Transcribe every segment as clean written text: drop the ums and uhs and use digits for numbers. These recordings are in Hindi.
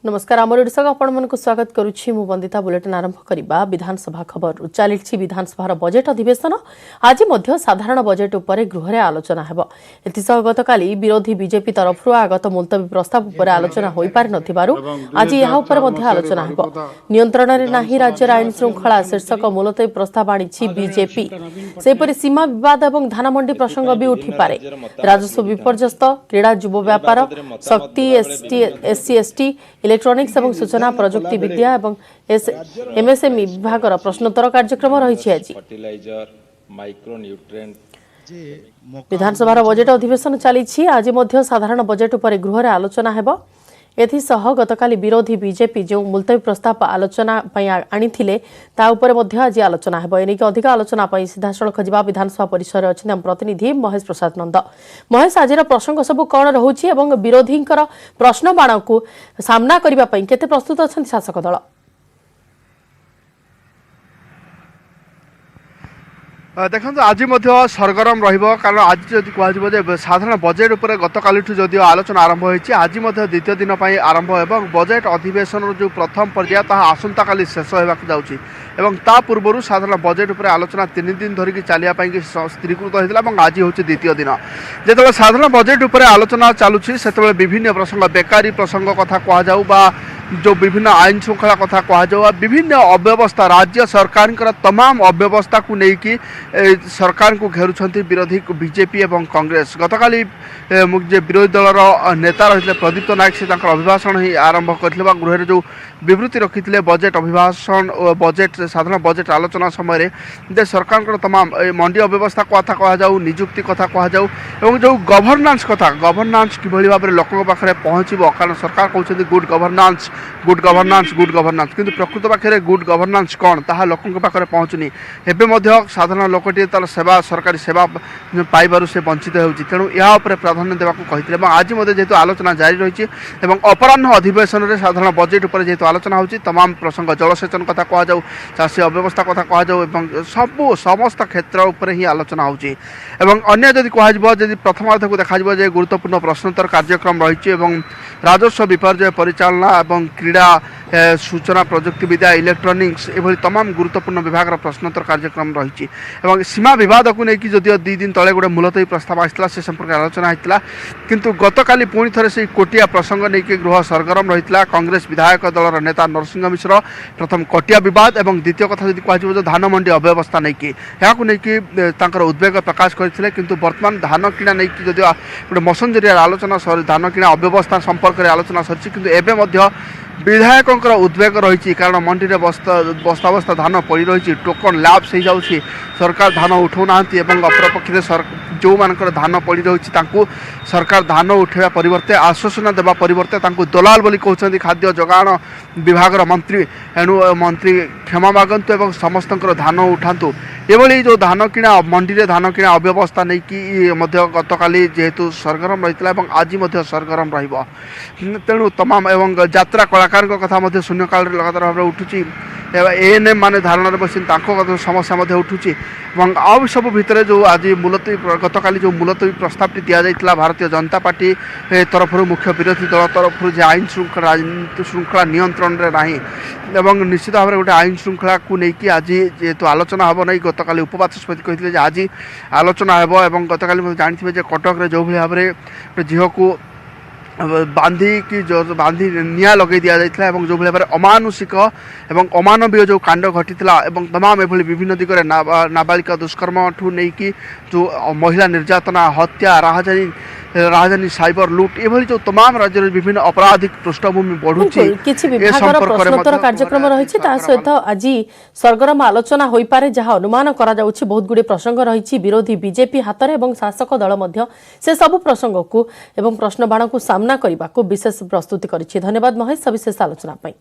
नमस्कार आमर ओडिशा को आपण मानक स्वागत करुछि मु वंदिता बुलेटिन आरंभ करिबा विधानसभा खबर चलिछि विधानसभा बजेट अधिवेशन आज मध्य साधारण बजेट उपरे गृह रे आलोचना हेबो एतिसह गतकाली विरोधी बीजेपी तरफरु आगत मुलतवी प्रस्ताव उपरे आलोचना होई पारि नथिबारु आज यहा उपरे मध्य आलोचना हेबो नियंत्रण रे नाही राज्य आईन श्रृंखला शीर्षक मुलतवी प्रस्ताव आनिछि बीजेपी सेपरि सीमा विवाद एवं धान मंडी प्रसंग भी उठी पारे राजस्व विपर्यस्त क्रीड़ा युव व्यापार शक्ति एससी एसटी इलेक्ट्रोनिक्स एवं सूचना प्रजुक्ति विद्या एवं एमएसएमई विभाग प्रश्नोत्तर कार्यक्रम रही आज विधानसभा बजेट अधिवेशन चली आज मध्य साधारण बजेट उपर गृह रे आलोचना हेबो एथिसह गतकाली विरोधी बीजेपी जो मुलतवी प्रस्ताव आलोचना आनी ता उपरे मध्य आज आलोचना हेबो एनिक अधिक आलोचना पई सीधा सड़क जिबा विधानसभा परिसर अछि हम प्रतिनिधि महेश प्रसाद नंद महेश आजिर प्रसंग सब कोन रहउछि एवं विरोधींकर प्रश्न बाण को सामना करिबा पई केते प्रस्तुत अछन शासक दल देखो आज सरगरम कारण आज जदि कह साधारण बजेट उपर गतकाली जदिव आलोचना आरंभ होती आज द्वितीय दिन आरंभ हो बजेट अधिवेशन जो प्रथम पर्याय आसंता काली शेष होगा जाऊँगा पूर्व साधारण बजेट उपर आलोचना 3 दिन धरिकी चलियापाई स्थिरीकृत होता है आज हूँ द्वितीय दिन जो साधारण बजेट उपर आलोचना चलुची से विभिन्न प्रसंग बेकारी प्रसंग कथा कहु जो विभिन्न आईन श्रृंखला कथा कहु विभिन्न अव्यवस्था राज्य सरकार तमाम अव्यवस्था को लेकिन सरकार को घेरुंट विरोधी बीजेपी एवं कांग्रेस गतकाली विरोधी दलर नेता रही प्रदीप्त नायक से अभिभाषण ही आरंभ करते गृह जो विवृत्ति रखी बजेट अभिभाषण बजेट साधारण बजेट आलोचना समय सरकार तमाम मंडी अव्यवस्था कथा कहु निजुक्ति कथा कहु जो गवर्नांस कथा गवर्नांस किभली भाव में लोकों पाखे पहुँचब कारण सरकार कहते गुड गवर्नांस गुड गवर्नांस गुड गवर्नांस किंतु प्रकृत पाखे गुड गवर्नांस कौन ताहा लोकों पाखे पहुँचुनी एवं साधारण लोकटी तार सेवा सरकारी सेवा पाइबारु से वंचित होउछि तेणु या उपरे प्राधान्य देवाक कहिथिले आज जेहेतु आलोचना जारी रही अपराह्न अधिवेशन में साधारण बजेट उपर जेहेतु आलोचना होउछि तमाम प्रसंग जलसेचन कथा कहु चाषी अव्यवस्था कथा कहु सबू समस्त क्षेत्र उपर ही आलोचना होउछि अन्य जदि कह प्रथमार्ध को देखा गुरुत्वपूर्ण प्रश्नोत्तर कार्यक्रम रही राजस्व विपर्य परिचालना एवं क्रीड़ा सूचना प्रजुक्ति विद्या इलेक्ट्रोनिक्स एभली तमाम गुरुत्वपूर्ण विभाग प्रश्नोत्तर कार्यक्रम रही सीमा विवाद को लेकिन जदिव 2 दिन तले गोटे मुलतवी प्रस्ताव आसाला से संपर्क आलोचना होता किंतु गतकाली पुणी थे से कोटिया प्रसंग नहीं गृह सरगरम रही कांग्रेस विधायक दलर नेता नरसिंह मिश्र प्रथम कोटिया विवाद और द्वितीय कथा जब कह धान मंडी अव्यवस्था नहीं यहाँ उद्वेग प्रकाश करते किंतु वर्तमान धान किणा नहीं जदि गोटे मसन जरिया आलोचना धान किणा अव्यवस्था संपर्क में आलोचना सरी विधायक उद्वेग रही कारण मंडी में बस्ता बस्ता धान पड़ रही टोकन लैप्स हो जाऊँगी सरकार धान उठाऊना अपरपक्ष जो मान धान पड़ रही सरकार धान उठा परिवर्ते आश्वासन देवा परिवर्ते दलाल बोली कहते खाद्य जोगाण विभाग मंत्री एणु मंत्री क्षमा मागंतु एवं समस्त धान उठातु एभली जो धान किणा मंडी में धान किणा अव्यवस्था नहीं कि गतकाली जेहेतु सरगरम रही आज सरगरम तेणु तमाम एवं यात्रा कलाकार कथा शून्यकाल लगातार भाव में उठुची एएनएम माने धारणा बसी समस्या उठुची आउ सब भितर जो आज मुलतवी गतकाली जो मुलतवी प्रस्ताव दि जाता भारतीय जनता पार्टी तरफ मुख्य विरोधी दल तरफ जो आईन श्रृंखला नियंत्रण में ना निश्चित भाव में गोटे आईन श्रृंखला को लेकिन आज जेहेतु आलोचना हम नहीं गतकाली उपबाचस्पति कहते आज आलोचना हो गतकाली जानते कटक जो भाव में झील को बांधी जो बांधी निया लगे दि जाता जो भाव में अमानुषिक एवं अमानवीय जो कांड घटी तमाम एभली विभिन्न दिगरे नाबालिका दुष्कर्म ठू नहीं कि जो महिला निर्यातना हत्या राजधानी साइबर लुट एभली जो तमाम राज्य विभिन्न आपराधिक पृष्ठभूमि बढ़ुची प्रश्नोत्तर कार्यक्रम रही सहित आज सरगरम आलोचना हो पारे जहाँ अनुमान करा जाउछि बहुत गुडे प्रसंग रही विरोधी बीजेपी हाथ में शासक दल मध्य से सब प्रसंग को एवं प्रश्न बाण को सामना करने को विशेष प्रस्तुति करिछि। धन्यवाद महेश सविशेष आलोचना पाई।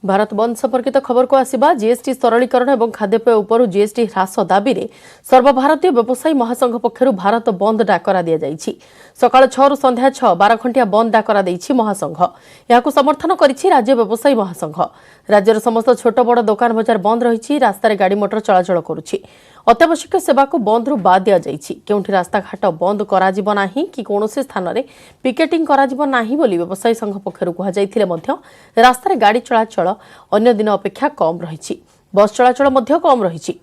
भारत बंद संपर्कित खबर को आसिबा जीएसटी सरलीकरण और खाद्यपेय उपर जीएसटी ह्रास दाबी रे सर्वभारतीय व्यवसायी महासंघ पक्षर भारत बंद डाकरा दि जाइछि। सकाळ 6 रु संध्या 6 12 घंटिया बंद डाकरा देइछि महासंघ। याकु समर्थन करिछि राज्य व्यवसायी महासंघ। राज्यर समस्त छोट बड़ दुकान बजार बंद रहिछि। रास्तार गाड़ी मोटर चलाचल करुछि। अत्यावश्यक सेवा को बंद रु बाद दिया जाइछि। केउठी रास्ता घाट बंद करा जिवो नाही कि कोनोसी स्थान रे पिकेटिंग करा जिवो नाही बोली व्यवसायी संघ पक्षरु कुहा जाइथिले मध्य रास्तार गाड़ी चलाचल अन्य दिन अपेक्षा कम रहिछि। बस चलाचल मध्य कम रहिछि।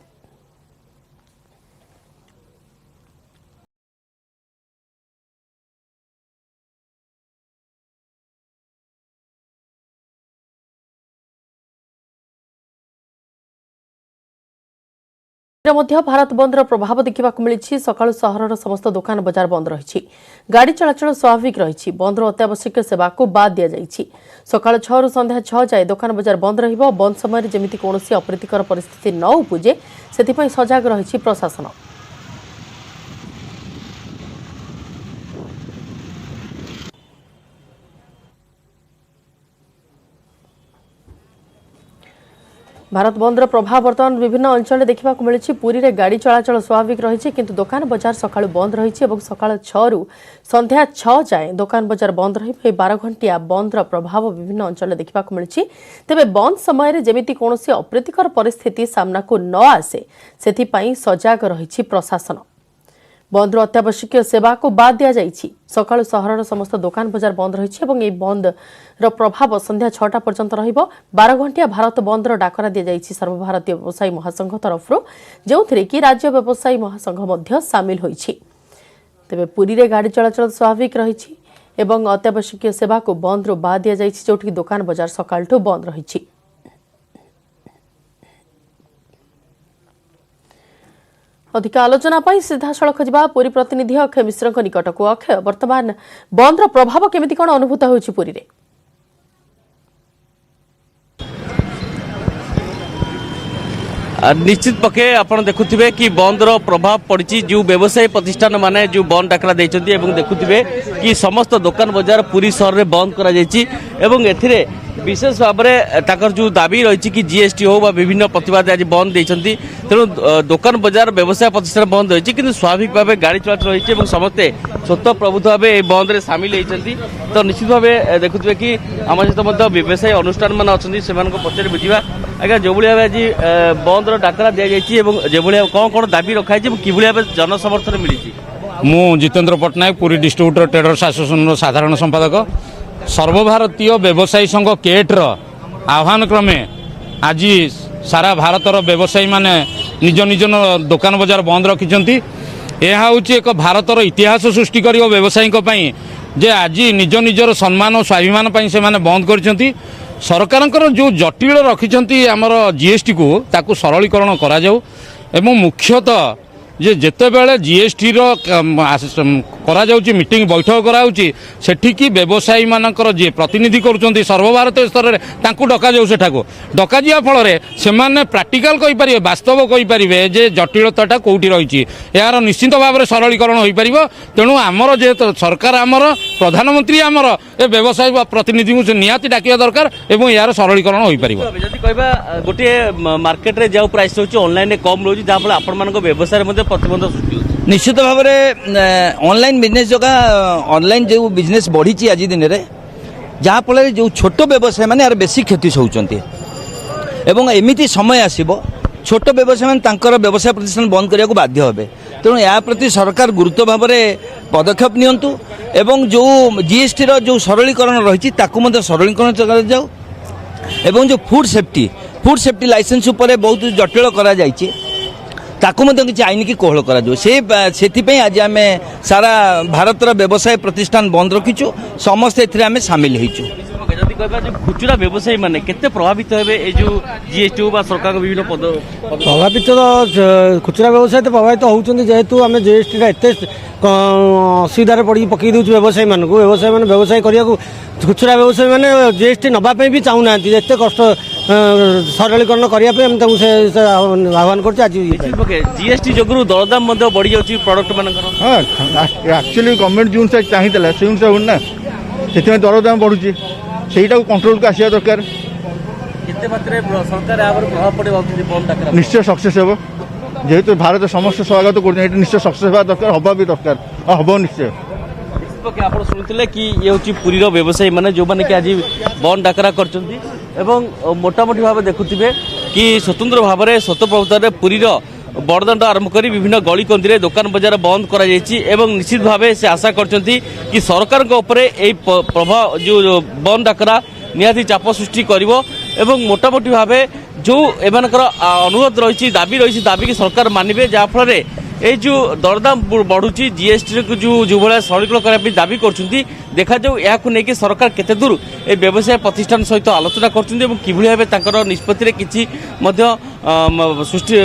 भारत बंदर प्रभाव देखा मिली। सकाळु सहरर समस्त दुकान बजार बंद रही। गाड़ी चलाचल स्वाभाविक रही। बंदर अत्यावश्यक सेवा को बाद दि जाइछि। सकाळ 6 रु संध्या 6 जाए दुकान बजार बंद रहिबो। बंद समय जेमिति कोनोसी अप्रीतिकर परिस्थिति न उपजे सेथिपई सजग रही प्रशासन। भारत बंदर प्रभाव बर्तमान विभिन्न अंचल देखा मिली। पुरी रे गाड़ी चलाचल स्वाभाविक रही किंतु दुकान बजार सकाळु बंद रही। सकाळ 6 रु संध्या 6 जाए दुकान बजार बंद रही। 12 घंटिया बंदर प्रभाव विभिन्न अंचल देखा मिली। तेबे बंद समय जेमिति कोनोसी अप्रीतिकर परिस्थिति सामना को न आसे सेथिपई सजग रही प्रशासन। बंदर अत्यावश्यक सेवा को बाद दिया जाइछि। सकाळु सहरर समस्त दुकान बजार बंद रही। बंद प्रभाव संध्या 6टा पर्यंत रहिबो। 12 घंटिया भारत बंदर डाकरा दिया जाइछि सर्वभारतीय व्यवसायी महासंघ तरफरु, जोथिरे कि राज्य व्यवसायी महासंघ मध्य सामिल होइछि। तेबे पुरी रे गाड़ी चलाचल स्वाभाविक रहिछि एवं अत्यावश्यक सेवा को बंद रु बाद दिया जाइछि, जोठी दुकान बजार सकाळठु बंद रहिछि। अधिक आलोचना पाई सीधा सड़क जा पुरी प्रतिनिधि अक्षय मिश्र निकट को। अक्षय, वर्तमान बंदर प्रभाव केमिति कोन अनुभूत होछि पुरी रे? निश्चित पक्षे आपण देखुथिबे कि बंदर प्रभाव पड़ी। जो व्यवसायी प्रतिष्ठान माने जो बंद डाकरा देइछन्ती एवं देखुथिबे कि समस्त दुकान बाजार पूरी शहर रे बंद करा जाइछि एवं एथिरे विशेष भाव में ताकर जो दाबी रही कि जीएसटी हो बा विभिन्न प्रतिवाद आज बंद देइछन्ती। तेणु दुकान बाजार व्यवसाय प्रतिष्ठान बंद रही किंतु स्वाभाविक भाव गाड़ी चलाचल रही और समस्ते स्वतः प्रभुत्व भाव बंद रे सामिल होती। तो निश्चित भाव देखुए कि आम सहित व्यवसायी अनुष्ठान मान अच्छा से पचार बुझा आज्ञा जो भाव आज बंद डाकरा दि जाइए जो कौन कौन दाबी रखाई कि भाव जनसमर्थन मिली। मु Jitendra Pattanaik Puri distributor traders association साधारण संपादक। सर्वभारतीय व्यवसायी संघ केट्र आह्वान क्रमे आज सारा भारतर व्यवसायी माने निज निज दुकान बजार बंद रखिंट। यह हूँ एक भारतर इतिहास सृष्टि कर व्यवसायी जे आज निज निजर सम्मान और स्वाभिमान से बंद कर। सरकार जो जटिल रखिंट आमर जीएसटी को ताकू सरलीकरण करा जाऊ एवं मुख्यतः जे जेते बेले जीएसटी रो करा जाउची मीटिंग बैठक कराउची सेठी व्यवसायी मानकर जे प्रतिनिधि करूचंती सर्वभारतीय स्तर रे तांकू डका जाउ सेठाको डका जिया फल रे से माने प्रैक्टिकल कहि परिबे वास्तव कहि परिबे जे जटिलताटा कोउठी रहिची यार निश्चित भाव रे सरलीकरण होई परिबो। तेणु आमर जे सरकार आमर प्रधानमंत्री आमर ए व्यवसायी प्रतिनिधि को निहाती डाकिया दरकार एवं यार सरलीकरण होई परिबो। जदि कहबा गोटे मार्केट रे जाउ प्राइस होची ऑनलाइन रे कम रहउची जा फल आपण मानको व्यवसाय रे प्रतिबंध सृष्टि निश्चित भाव में ऑनलाइन बिजनेस जगह ऑनलाइन जो बिजनेस बढ़ी आज दिन में जहाँफल जो छोट व्यवसाय मैंने यार बेसी क्षति सहते एवं एमती समय आसब छोट व्यवसाय मैंने व्यवसाय प्रतिष्ठान बंद करने को बाध्य हे। तेणु या प्रति सरकार गुरुत्व भाव में पदक्षेप नियंतु एवं जो जीएसटी रो जो सरलीकरण रही सरलीकरण जाऊ एवं जो फूड सेफ्टी लाइसेंस उपर बहुत जटिल करा जायछि ताकू किसी आईन की कोहल कर आज आम सारा भारतर व्यवसाय प्रतिष्ठान बंद रखीचु समस्ते एम सामिल होइचु। जदि कहबा जो खुचरा व्यवसायी माने केते प्रभावित हेबे ए जो जीएसटी बा सरकार को विभिन्न पद प्रभावित खुचरा व्यवसाय तो प्रभावित होउचंदी जेहेतु आम जीएसटी एत असुविधार पड़ी पकई दूँ व्यवसायी मानक व्यवसायी मैंने व्यवसाय करने खुचरा व्यवसायी मैंने जीएसटी नापी भी चाहूना एत कष्ट सरलीकरण करने आह्वान कर जीएसटी जो दरदाम बढ़ी जाऊँगी प्रडक्ट मान एक्चुअली गवर्नमेंट जो चाहिए से ना से दरदाम बढ़ुची से कंट्रोल को आसा दरकार କେତେ ମାତ୍ରାରେ ସରକାର ଏହା ଉପରେ ପ୍ରଭାବ ପଡ଼ିବ ଭାବୁଛନ୍ତି ବନ୍ଦ ଡାକରା? ନିଶ୍ଚୟ ସକ୍ସେସ୍ ହେବ ଯେହେତୁ ଭାରତ ସମସ୍ତେ ସ୍ୱାଗତ କରୁଛନ୍ତି ଏଠି ନିଶ୍ଚୟ ସକ୍ସେସ୍ ହେବା ଦରକାର ହବା ବି ଦରକାର ଆଉ ହବ ନିଶ୍ଚୟ। कि आप शुणुते कि ये हूँ पुरीर व्यवसायी मैंने जो मैंने कि आज बंद डाकरा करछंती एवं मोटामोटी भाव देखुथिबे कि स्वतंत्र भाव में स्वतःप्रभुतार पुरीर बड़दाण्ड आरंभ कर विभिन्न गली कंदी दुकान बजार बंद कर निश्चित भाव से आशा करछंती कि सरकार प्रभाव जो बंद डाकरा निहाती चाप सृष्टि करिवो एवं मोटामोटी भाव जो एमानकर अनुरोध रही दाबी की सरकार मानिबे जाफल ये जो दरदाम बढ़ुची जीएसटी को जो भाया सरलीकरण करने दाबी करछंती देखा जाऊ या नहीं सरकार केते दूर ए व्यवसाय प्रतिष्ठान सहित आलोचना करछंती भाव निष्पत्ति किसी सृष्टि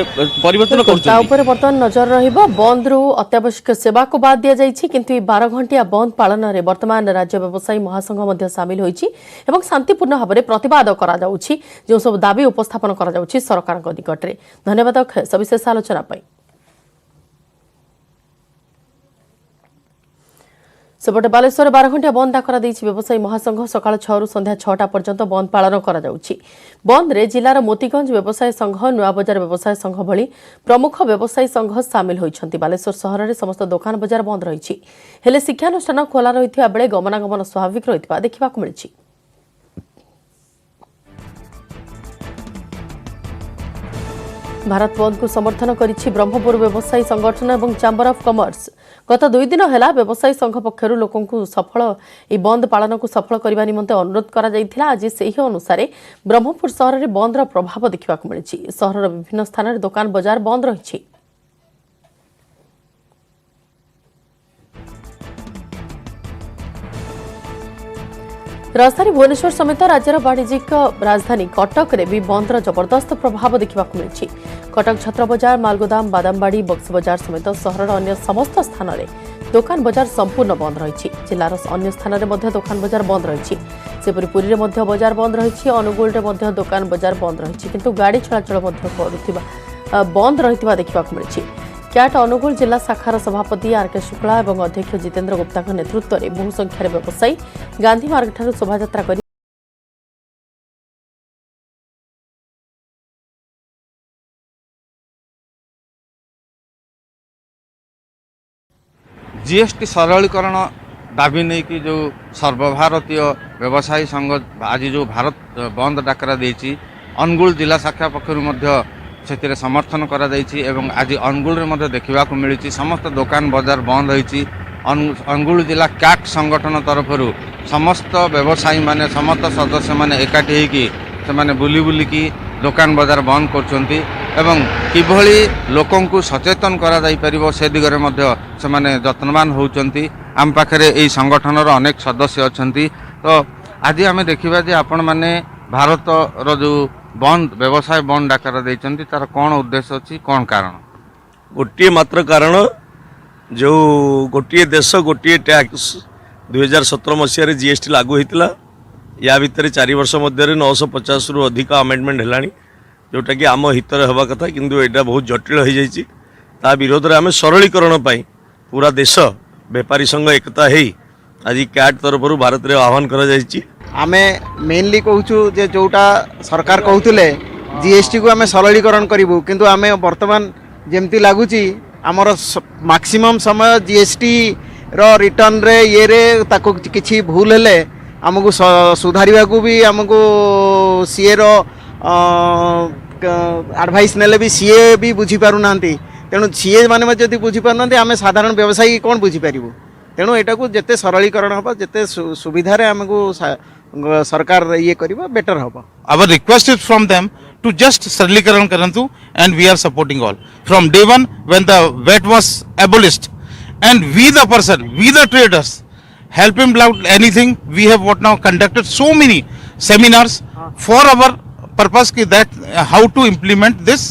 परिवर्तन कर बर्तमान नजर रहिबो बंद रु अत्यावश्यक सेवा को बाद दिया जाइछि किंतु 12 घंटिया बंद पालन रे वर्तमान राज्य व्यवसायी महासंघ मध्य शामिल होइछि एवं शांतिपूर्ण भाव में प्रतिवाद करा जाउछि जो सब दाबी उपस्थापन करा जाउछि सरकार निकट रे। धन्यवाद सविशेष आलोचना पाई। सेपटे बालेश्वर 12 घंटिया बंद डाकरा देइछि व्यवसायी महासंघ सकाळ 6 रु संध्या 6टा पर्यंत बंद पालन करा जाउछि। बंद रे जिलार मोतीगंज व्यवसाय संघ नुआ बजार व्यवसाय संघ भली प्रमुख व्यवसायी संघ शामिल होइछन्ति। बालेश्वर शहर रे समस्त दुकान बजार बंद रहिछि हेले शिक्षानुष्ठान खोला रहिथिबा बेले गमनागमन स्वाभाविक रहिथिबा देखिबाकु मिलिछि। भारत बंद को समर्थन करिछि ब्रह्मपुर व्यवसायी संगठन एवं चैम्बर ऑफ कॉमर्स। गत 2 दिन है व्यवसायी संघ पक्षर लोकों सफल बंद पालन को सफल करने निमंते अनुरोध करा जायथिला। आज से अनुसार ब्रह्मपुर सहर में बंदर प्रभाव देखा मिली। सहर विभिन्न स्थान में दुकान बजार बंद रही। राजधानी भुवनेश्वर समेत राज्यर वाणिज्यिक राजधानी कटक रे भी बंदर जबरदस्त प्रभाव देखा मिली। कटक छत्र बजार मालगोदाम बादामबाड़ी बक्सी बजार समेत सहर अन्य समस्त स्थान में दुकान बजार संपूर्ण बंद रही। जिलार अन्य स्थान में दुकान बजार बंद रही। सेपरी पुरी में बजार बंद रही। अनुगुल में दुकान बजार बंद रही किंतु गाड़ी चलाचल बंद रही देखा मिली। क्याट अनुगुल जिला शाखार सभापति आरके शुक्ला और अध्यक्ष जितेन्द्र गुप्ता नेतृत्व में बहु संख्यार व्यवसायी गांधी मार्ग ठारू शोभायात्रा कर जीएसटी सरलीकरण दाबी नहीं कि जो सर्वभारतीय व्यवसायी संघ आज जो भारत बंद डाकरा देछि अनुगुल जिला शाखा पक्षर से समर्थन करा एवं आज अनुगुल में देखा मिली समस्त दुकान बजार बंद रही। अनुगुल जिला क्याट संगठन तरफ समस्त व्यवसायी माने समस्त सदस्य माने एकाठी होकर बुली बुलिकी दुकान बजार बंद करछंती एवं किभली लोकों को सचेतन करा जाई परिबो से दिगरे मध्य से जत्नवान होउचंती। आम पाखरे एई संगठनर अनेक सदस्य अछंती। तो आज आमे देखिबा जे आपण माने भारत रो जो बंद व्यवसाय बंद डाकरा देइचंती तार कौन उद्देश्य अच्छी कौन कारण? गोटे मात्र कारण जो गोटे देश गोटे टैक्स 2017 मसीह जीएसटी लागू होता या भितर 4 वर्ष मध्य 950 रु अधिक अमेंडमेंट है जोटा कि आम हित हवा कथा किंतु यहाँ बहुत जटिल हो जाइए। ता विरोध में आम सरलीकरण पूरा देश बेपारी संघ एकता है आज क्याट तरफ भारत में आह्वान कर आमे मेनली कहूँ जे जोटा सरकार कहते जीएसटी को आमे सरलीकरण करूँ किंतु आमे वर्तमान जमती लगुच आमर मैक्सिमम समय जीएसटी रो रिटर्न रे ये रे ताको किछि भूल हेले आमको सुधारिबा को भी आमको सीए रो एडवाइस नेले भी सीए भी बुझी पारु नांती। तेणु सीए माने जदि बुझी पारु नांती आमे साधारण व्यवसायी कौन बुझी पारिबो। तेणु एटा को जेते सरलीकरण हबा जेते सुविधा रे आमको सरकार ये करिबा बेटर हबा। Our request is from them to just सरलीकरण करंतु and we are supporting all from day one when the VAT was abolished and we the person we the traders help him out anything we have what now conducted so many seminars for our purpose ki that how to implement this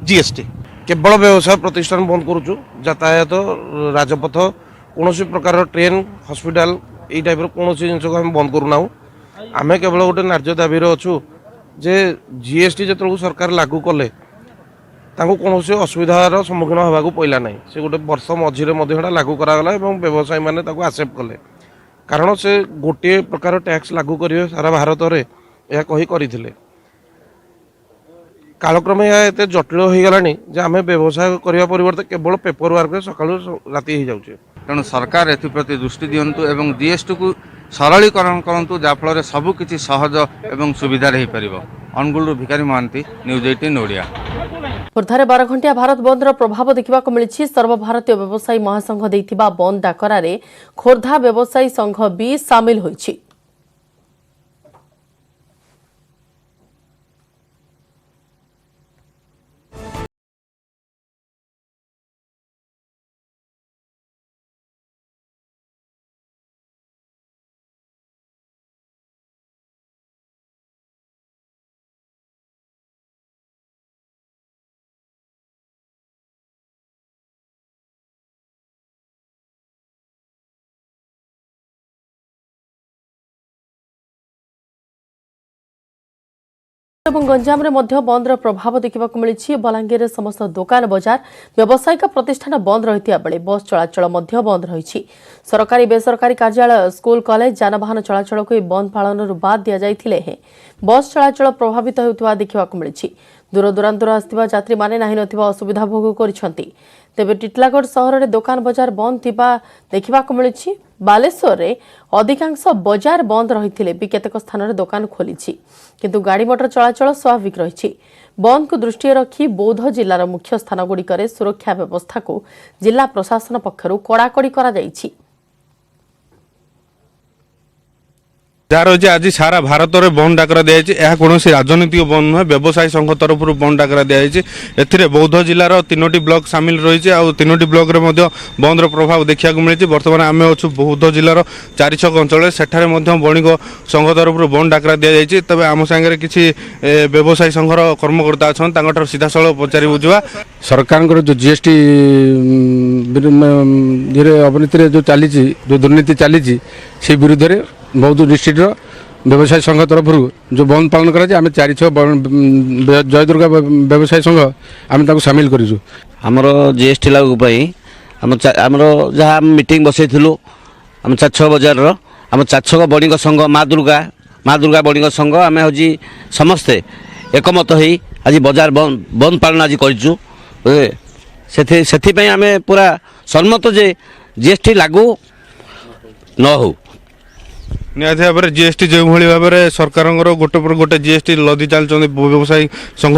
GST। केवल व्यवसाय प्रतिष्ठान बंद करूँ यातायात राजपथ कौन प्रकार ट्रेन हॉस्पिटल ये टाइप कौन जिन को आम बंद करूना आम केवल गोटे न्याय दाबी अच्छु जे जीएसटी जो सरकार लागू कले कौन असुविधार सम्मुखीन होगा पड़ा ना से गोटे वर्ष मझे लागू करागला व्यवसायी मैंने आसेप्ट कले कारण से गोटे प्रकार टैक्स लागू करेंगे सारा भारत में यह कही करते कालक्रमे या एते जटिल हो गलानी जे आमे व्यवसाय करबा परिवर्ते केवल पेपर वर्क रे सकाळु राति हो जाउचे। तेणु सरकार एप्रति दृष्टि दिंतु एवं जीएसटी को सरलीकरण करूँ जहाँफल सबकि सहज एवं सुविधा हो पार। अनुगुल भिखारी महांती, न्यूज 18 ओडिया। खोर्धारे 12 घंटिया भारत बंदर प्रभाव देखा मिली। सर्वभारतीय व्यवसायी महासंघ देइथिबा बंद डाकरारे खोर्धा व्यवसायी संघ भी सामिल होइछि। गंजाम रे मध्य बंदर प्रभाव देखा मिली। बलांगीर रे समस्त दुकान बजार व्यावसायिक प्रतिष्ठान बंद रही बेले बस चलाचल मध्य बंद रही। सरकारी बेसरकारी कार्यालय स्कूल कॉलेज जानवाहन चलाचल को बंद पालन बाद दि जाइथिले हे बस चलाचल प्रभावित होता देखा मिली। दूरदूरांतर आसथिबा यात्री माने नाही नथिबा असुविधा भोग करिसंती। तेबे टिटलागढ़ सहर में दुकान बजार बंद थिबा देखा मिली। बालेश्वर रे अधिकांश बजार बंद रही भी केतेक स्थान रे दुकान खोली किंतु गाड़ी मोटर चलाचल स्वाभाविक रही। बंद को दृष्टि रखी बौद्ध जिलार मुख्य स्थान गुड़िक सुरक्षा व्यवस्था को जिला प्रशासन पक्षरु कड़ाकड़ी करा जायछि। जार अच्छे आज सारा भारत में बंद डाकरा दिया कौन राजनीतिक बंद नुहे व्यवसायी संघ तरफ बंद डाकरा दिखाई। बौद्ध जिलार 3टी ब्लॉक सामिल रही है। 3टी ब्लॉक रे बंदर प्रभाव देखा मिली। बर्तमान आम अच्छु बौद्ध जिलार 4 छक अंचल सेठारे वणिक संघ तरफ बंद डाकरा दी। तबे आम सांगे किसी व्यवसायी संघर कर्मकर्ता अच्छा सीधासल पचारि बुझा सरकार जो जीएसटी अवनीति जो चली जो दुर्नीति चली से विरुद्ध बौद्ध डिस्ट्रिक्ट व्यवसायी संघ तरफ जो बंद पालन करा आम 4 जय दुर्गा व्यवसायी संघ आम सामिल करूँ। आमर जीएसटी लागू आमर जहाँ मीटिंग बसईलु आम 4 बजार आम 4 बणिक संघ माँ दुर्गा बणिक संघ आम हूँ समस्ते एकमत हो आज बजार बंद पालन आज करूँ। से आम पूरा सम्मत जे जीएसटी लागू न हो। निहत भाव में जीएसटी जो भाव में सरकार गोटे पर गोटे जीएसटी लदी चलते व्यवसायी संघ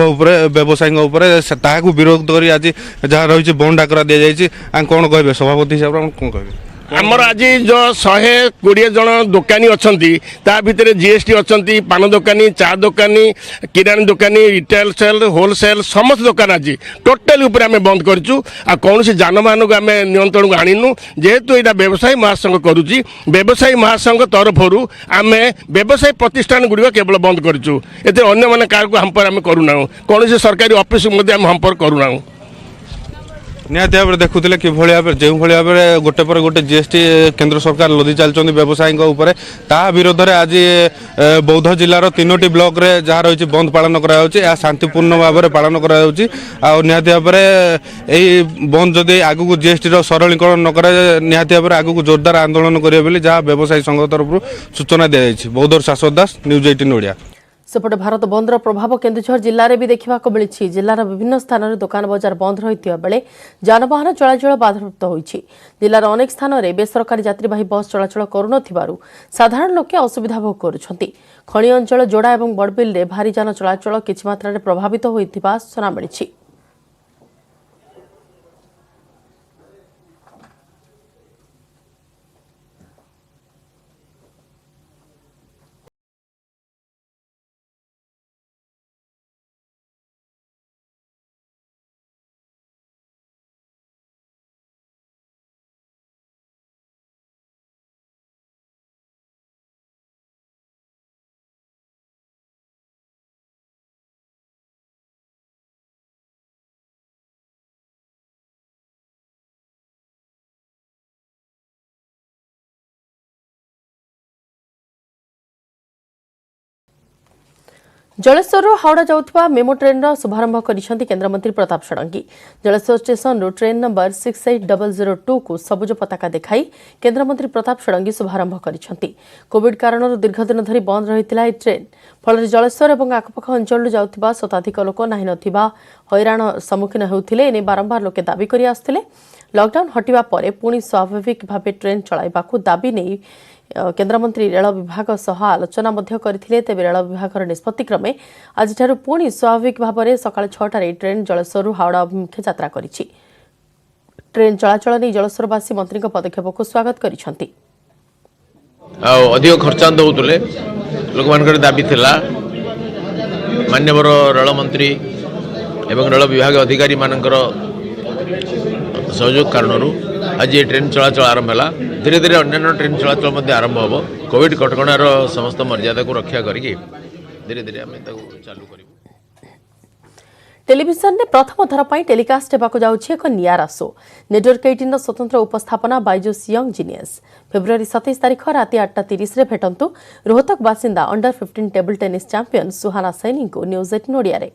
ताकू विरोध कर आज जहाँ रही बंद डाकरा दि जाए कौन कहे सभापति हिसाब से कौन कहे आमर आज जो 120 जन दुकानी अच्छा भितर जीएसटी अच्छा पान दुकानी चा दुकानी किराणी दुकानी रिटेल सेल होलसेल समस्त दुकान आज टोटाल उपर आम बंद करूँ। कौन जानवाहन को आम नियंत्रण को आणीनु जेहेतु यहाँ व्यवसायी महासंघ करुच्ची व्यवसायी महासंघ तरफ आम व्यवसायी प्रतिष्ठान गुड़िक केवल बंद करूँ। ये अन्य मैंने क्या हमपर आम करूना कौन सरकारी ऑफिस आम हमपर करूना। निहत भाव में देखुले कि भाव जो भाव में गोटे पर गोटे जीएसटी केंद्र सरकार लदी चलते व्यवसायी विरोध में आज बौद्ध जिलार 3टी ब्लॉक रे जहाँ रही बंद पालन करा शांतिपूर्ण भाव में पालन करा निहत भाव में यही बंद जदि आगू जीएसटी सरलीकरण न करे निहत भाव में आगू जोरदार आंदोलन करेंगे जहाँ व्यवसायी संघ तरफ सूचना दी जाएगी। बौद्धर शाश्वत दास, न्यूज 18 ओडिया। सेपटे भारत बंदर प्रभाव केन्दुझर जिले में भी देखा मिली। जिलार विभिन्न स्थान में दुकान बजार बंद रही बेले जानवाहन चलाचल बाधाप्राप्त होइछि। जिलार अनेक स्थान में बेसरकारी यात्रीवाही बस चलाचल करुनथिबारु साधारण लोके असुविधा भोग करुछंती। खणी अंचल जोड़ा और बड़बिल में भारी जान चलाचल किछि मात्रा प्रभावित होइथिबा सूचना मिली। जलेश्वरु हावड़ा जाउथबा मेमो ट्रेन रो शुभारंभ करिसेंति केंद्रमंत्री प्रताप षडंगी। जलेश्वर स्टेशन रो ट्रेन नंबर 68002 को सबुज पताका देखाई केंद्रमंत्री प्रताप षडंगी शुभारंभ करिसेंति। कोविड कारणରୁ दीर्घ दिन धरि बंद रहितला ए ट्रेन फल जलेश्वर और आखपाख अंचल जाउथबा शताधिक लोक नाही नथिबा हैराण सम्मुखीन हेउथिले एने बारंबार लोके दाबी करि आस्थिले। लॉकडाउन हटिबा परे पुणी स्वाभाविक भावे ट्रेन चलाइबाकू दाबी नै केंद्रमंत्री रेल विभाग सह आलोचना करथिले। तेबे रेल विभाग निष्पत्ति क्रमे आज पुणी स्वाभाविक भाव में सकाळ 6टारे ट्रेन जलेश्वर हावड़ा अभिमुखे यात्रा करिछि। ट्रेन चलाचल नहीं जलेश्वरवासी मंत्री पदक्षेप को स्वागत करिसेंति। अधिक खर्चांत होते लोक मान दाबी थिला मान्यवर रेल मंत्री एवं रेल विभाग अधिकारी मानकर सहयोग कारण आज ये ट्रेन चलाचल आरंभ है। धीरे धीरे अन्य ट्रेन चलाचल आरंभ हम कोविड कटकणार समस्त मर्यादा को रक्षा करके धीरे धीरे आम चालू कर। टेलीविजन ने प्रथम थर पर टेलीकास्ट होगा जाउछि एक नियारा शो नेटवर्क 18 स्वतंत्र उपस्थापना बाइजूस यंग जीनियस। फेब्रुआरी 27 तारिख राति 8:30 रे भेटंतु रोहतक बासिंदा अंडर 15 टेबल टेनिस चैंपियन सुहाना सैनी को न्यूज 18 ओडिया रे।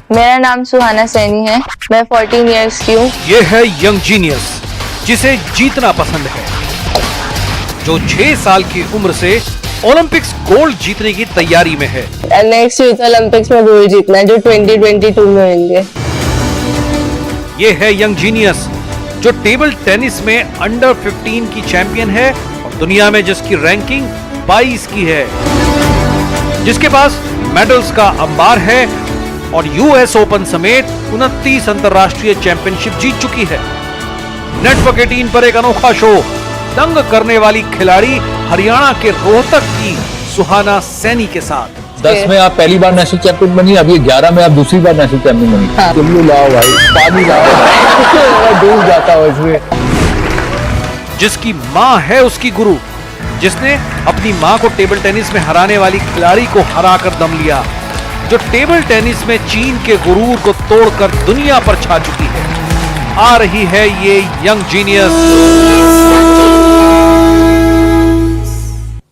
मेरा नाम सुहाना सैनी है, मैं 14 इयर्स की हूँ। ये है यंग जीनियस जिसे जीतना पसंद है, जो 6 साल की उम्र से ओलंपिक्स गोल्ड जीतने की तैयारी में है। नेक्स्ट यूथ ओलंपिक्स में गोल्ड जीतना है जो 2022 में होंगे। ये है यंग जीनियस जो टेबल टेनिस में अंडर 15 की चैंपियन है और दुनिया में जिसकी रैंकिंग 22 की है, जिसके पास मेडल्स का अंबार है और यूएस ओपन समेत 29 अंतरराष्ट्रीय चैंपियनशिप जीत चुकी है। नेटवर्क 18 पर एक अनोखा शो दंग करने वाली खिलाड़ी हरियाणा के रोहतक की सुहाना सैनी के साथ। 10 में आप पहली बार नेशनल चैंपियन बनी, अभी 11 में आप दूसरी बार नेशनल चैंपियन बनी। चुल्लू लाओ भाई, पानी लाओ, डूब जाता है इसमें। जिसकी मां है उसकी गुरु, जिसने अपनी मां को टेबल टेनिस में हराने वाली खिलाड़ी को हराकर दम लिया, जो टेबल टेनिस में चीन के गुरूर को तोड़कर दुनिया पर छा चुकी है। आ रही है ये यंग जीनियस।